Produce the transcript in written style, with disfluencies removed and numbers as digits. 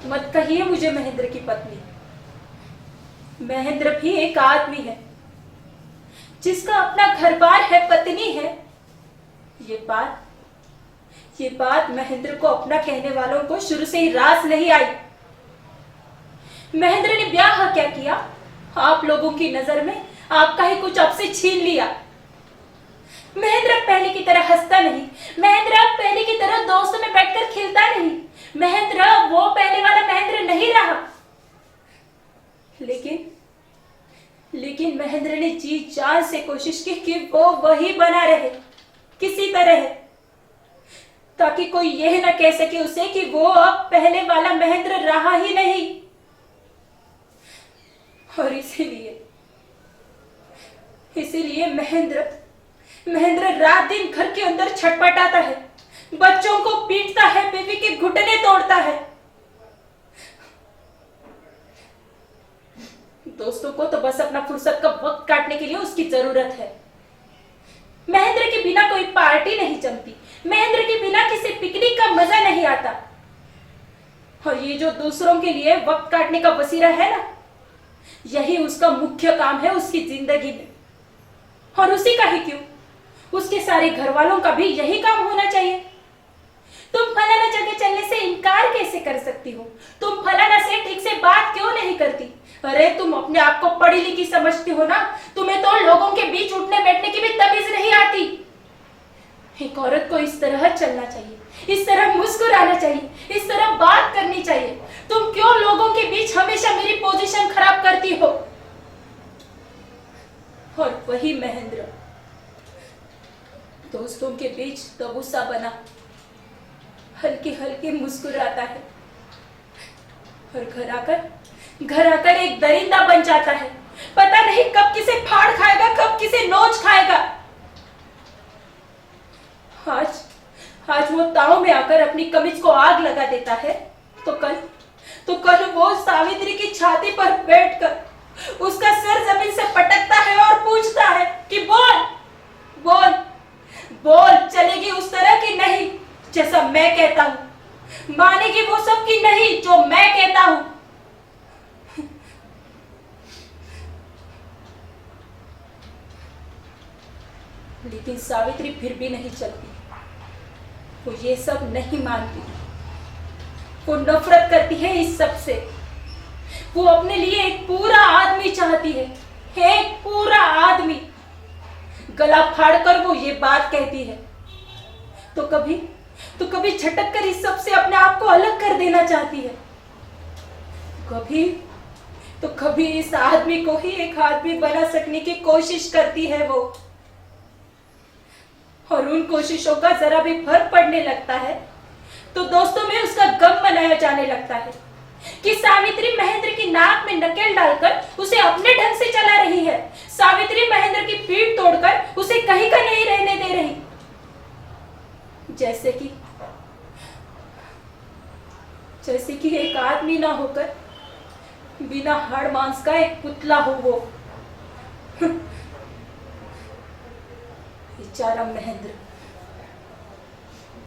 मत कहिए मुझे महेंद्र की पत्नी। महेंद्र भी एक आदमी है जिसका अपना घर बार है, पत्नी है। ये बात महेंद्र को अपना कहने वालों को शुरू से ही रास नहीं आई। महेंद्र ने ब्याह क्या किया? आप लोगों की नजर में आपका ही कुछ अब से छीन लिया। महेंद्र अब पहले की तरह हंसता नहीं, महेंद्र अब पहले की तरह दोस्तों में बैठकर खिलता नहीं, महेंद्र वो पहले वाला महेंद्र नहीं रहा। लेकिन महेंद्र ने जी जान से कोशिश की कि वो वही बना रहे किसी तरह, ताकि कोई यह न कह सके उसे कि वो अब पहले वाला महेंद्र रहा ही नहीं। और इसीलिए महेंद्र रात दिन घर के अंदर छटपटाता है, बच्चों को पीटता है, बीवी के घुटने तोड़ता है। दोस्तों को तो बस अपना फुर्सत का वक्त काटने के लिए उसकी जरूरत है। महेंद्र के बिना कोई पार्टी नहीं जमती, महेंद्र के बिना किसी पिकनिक का मजा नहीं आता। और ये जो दूसरों के लिए वक्त काटने का वसीला है ना, यही उसका मुख्य काम है उसकी जिंदगी में। और उसी का ही क्यों, उसके सारे घर वालों का भी यही काम होना चाहिए। तुम फलाना जगह चलने से इनकार कैसे कर सकती हो? तुम फलाना से ठीक से बात क्यों नहीं करती? अरे तुम अपने आप को पढ़ी लिखी समझती हो ना, तुम्हें तो लोगों के बीच उठने बैठने की भी तमीज नहीं आती। एक औरत को इस तरह चलना चाहिए, इस तरह मुस्कुराना चाहिए, इस तरह बात करनी चाहिए। तुम क्यों लोगों के बीच हमेशा मेरी पोजीशन खराब करती हो? और वही महेंद्र दोस्तों के बीच तबूसा बना हल्की हल्की मुस्कुराता है, और घर आकर एक दरिंदा बन जाता है। पता नहीं कब किसे फाड़ खाएगा, कब किसे नोच खाएगा। आज वो ताव में आकर अपनी कमीज को आग लगा देता है, तो कल वो सावित्री की छाती पर बैठकर उसका सर जमीन से पटकता है और पूछता है कि बोल चलेगी उस तरह की नहीं जैसा मैं कहता हूं, मानेगी वो सब की नहीं जो मैं कहता हूं। लेकिन सावित्री फिर भी नहीं चलती, वो ये सब नहीं मानती, वो नफरत करती है इस सब से। वो अपने लिए एक पूरा आदमी चाहती है, एक पूरा आदमी। गला फाड़कर वो ये बात कहती है, तो कभी झटक कर इस सब से अपने आप को अलग कर देना चाहती है। कभी इस आदमी को ही एक आदमी बना सकने की कोशिश करती है वो। और उन कोशिशों का जरा भी फर्क पड़ने लगता है तो दोस्तों में उसका गम मनाया जाने लगता है कि सावित्री महेंद्र की नाक में नकेल डालकर उसे अपने ढंग से चला रही है। सावित्री महेंद्र की पीठ तोड़कर उसे कहीं का नहीं रहने दे रही। जैसे कि एक आदमी ना होकर बिना हाड़ मांस का एक पुतला हो वो। बेचारा महेंद्र।